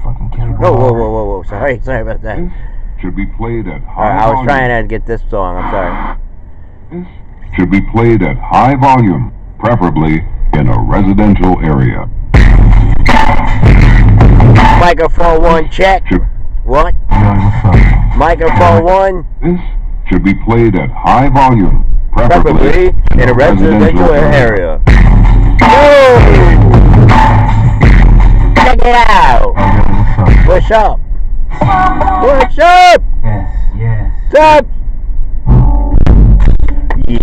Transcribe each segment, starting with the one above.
fucking cable. Whoa. Sorry about that. This should be played at high I was volume. trying to get this song. I'm sorry. This should be played at high volume, preferably in a residential area. Microphone 1 check. What? Microphone 1. This should be played at high volume, Preferably in a residential area. Whoa! Check it out. What's up? What's up? Yes. What's up?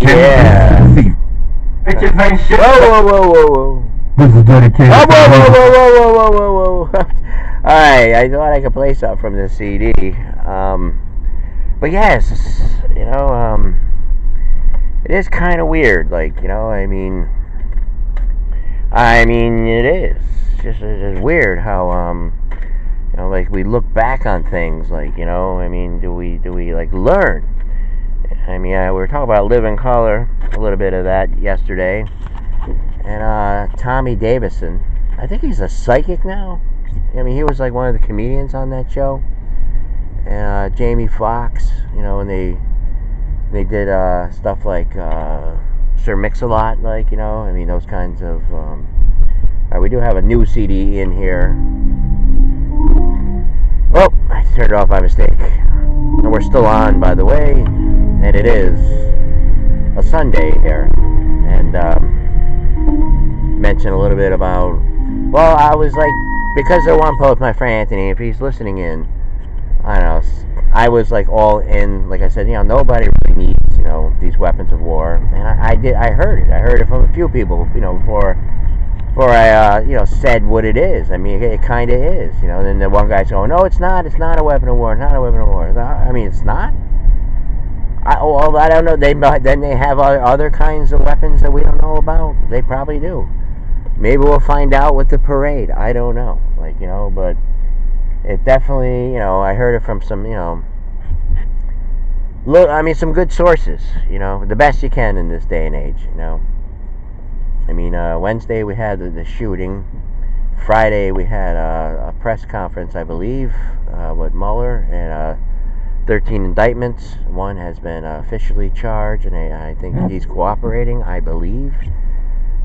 Yeah. Whoa. This is dedicated. Whoa. Alright, I thought I could play something from this CD. But yes, it is kind of weird, like, I mean, it is. It's weird how, like, we look back on things, like, do we like, learn? I mean, we were talking about Living Color, a little bit of that yesterday, and, Tommy Davidson, I think he's a psychic now. I mean, he was, like, one of the comedians on that show, and, Jamie Foxx, and they did stuff like Sir Mix-a-Lot, like, I mean, those kinds of we do have a new CD in here. Oh, I turned it off by mistake. And we're still on, by the way, and it is a Sunday here. And mention a little bit about, well, I was like, because I want to post my friend Anthony, if he's listening in, I don't know, I was like all in, like I said, nobody really needs, these weapons of war, and I heard it from a few people, before I, said what it is. I mean, it kind of is, and then the one guy's going, no, it's not a weapon of war, I mean, it's not? I don't know, then they have other kinds of weapons that we don't know about. They probably do. Maybe we'll find out with the parade, I don't know, but it definitely, I heard it from some, some good sources, the best you can in this day and age, I mean, Wednesday we had the shooting. Friday we had a press conference, I believe, with Mueller, and 13 indictments. One has been officially charged, and I think he's cooperating, I believe.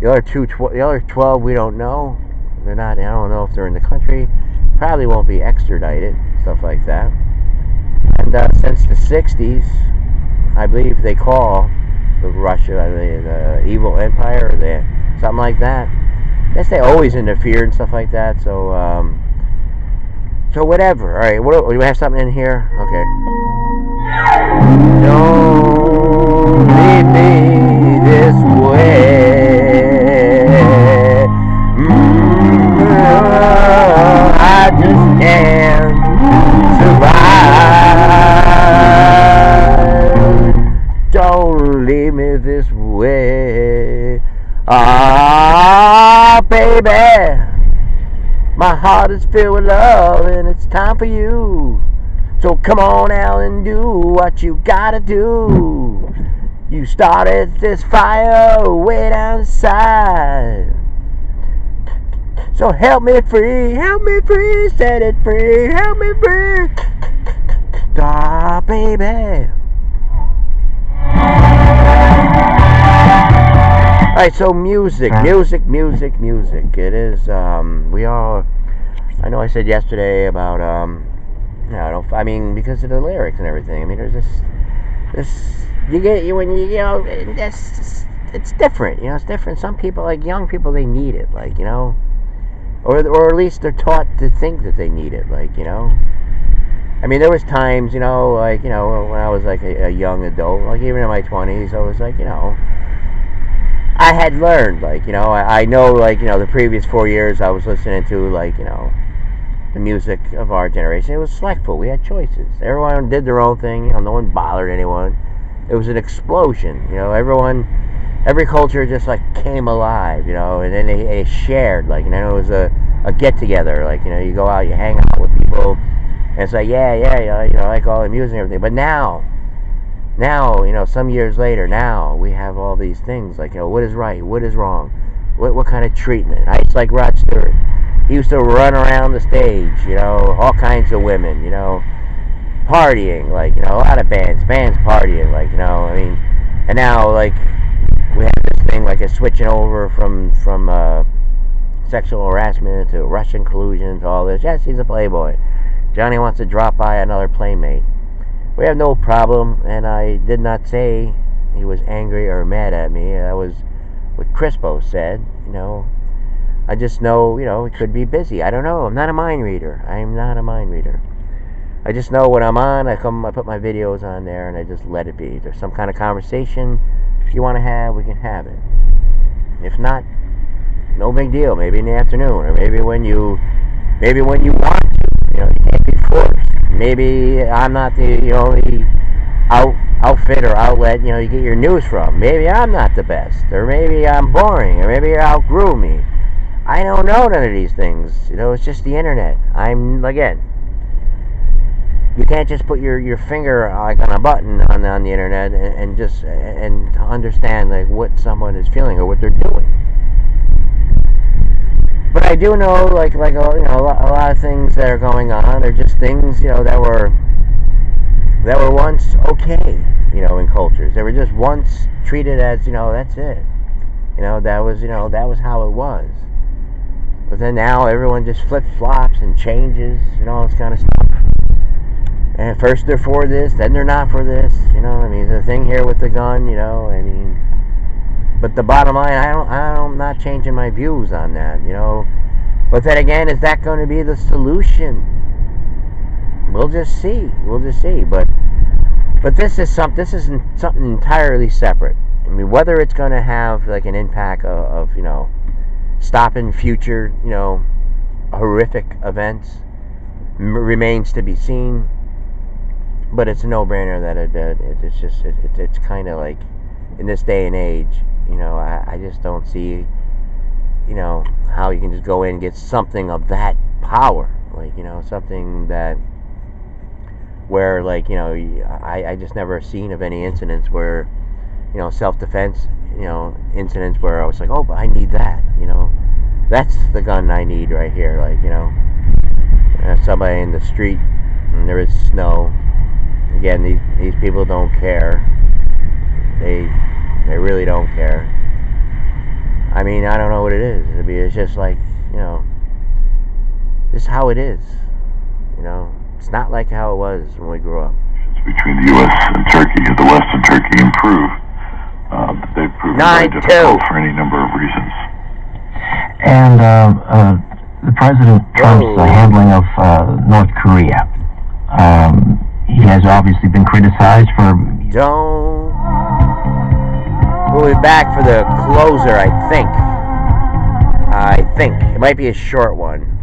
The other 12 we don't know. They're not. I don't know if they're in the country. Probably won't be extradited, stuff like that. And since the 60s, I believe they call the Russia the evil empire, or something like that. I guess they always interfere and stuff like that. So whatever. All right, do we have something in here? Okay. Don't leave me this way. I just can't survive. Don't leave me this way. Ah, baby, my heart is filled with love, and it's time for you. So come on out and do what you gotta do. You started this fire way down inside. So help me free, set it free, help me free. Ah, baby. Alright, so music. It is, we all, I know I said yesterday about, because of the lyrics and everything. I mean, there's this, it's different, it's different. Some people, like young people, they need it, like, or at least they're taught to think that they need it, like, I mean, there was times, when I was like a young adult, like even in my 20s, I was like, I had learned, like, I know, like, the previous 4 years I was listening to, like, the music of our generation. It was selectful. We had choices. Everyone did their own thing. No one bothered anyone. It was an explosion. Every culture just, like, came alive, and then they shared, like, it was a get-together. Like, you go out, you hang out with people, and it's like, yeah, I like all the music and everything. But now, some years later, now we have all these things, like, what is right, what is wrong, what kind of treatment. I just like Rod Stewart. He used to run around the stage, you know, all kinds of women, you know, partying, like, you know, a lot of bands partying, like, you know, I mean, and now, like, we have this thing, like, it's switching over from sexual harassment to Russian collusion to all this. Yes, he's a playboy. Johnny wants to drop by another playmate. We have no problem, and I did not say he was angry or mad at me. That was what Crispo said, you know. I just know, you know, it could be busy. I don't know. I'm not a mind reader. I'm not a mind reader. I just know when I'm on, I put my videos on there, and I just let it be. If there's some kind of conversation you want to have, we can have it. If not, no big deal. Maybe in the afternoon, or maybe when you want to. You know, you can't be forced. Maybe I'm not the only outfit or outlet, you know, you get your news from. Maybe I'm not the best, or maybe I'm boring, or maybe you outgrew me. I don't know none of these things. You know, it's just the internet. Again, you can't just put your finger like on a button on the internet and understand like what someone is feeling or what they're doing. But I do know like you know, a lot of things that are going on are just things, you know, that were once okay, you know, in cultures. They were just once treated as, you know, that's it. You know, that was how it was. But then now everyone just flip-flops and changes and all this kind of stuff. And first they're for this, then they're not for this. You know, I mean, the thing here with the gun, you know, I mean. But the bottom line, I'm not changing my views on that, you know. But then again, is that going to be the solution? We'll just see. We'll just see. But this is something entirely separate. I mean, whether it's going to have like an impact of you know, stopping future, you know, horrific events remains to be seen. But it's a no-brainer that it's kind of like, in this day and age, you know, I just don't see, you know, how you can just go in and get something of that power, like, you know, something that where, like, you know, I just never seen of any incidents where, you know, self-defense, you know, incidents where I was like, oh, but I need that, you know, that's the gun I need right here, like, you know, if somebody in the street and there is snow, again, these people don't care, they really don't care. I mean, I don't know what it is. I mean, it's just like, you know, this is how it is, you know. It's not like how it was when we grew up. Between the U.S. and Turkey, the West and Turkey improve. They've proven very difficult for any number of reasons. And the President Trump's handling of North Korea. He has obviously been criticized for... We'll be back for the closer, I think. It might be a short one.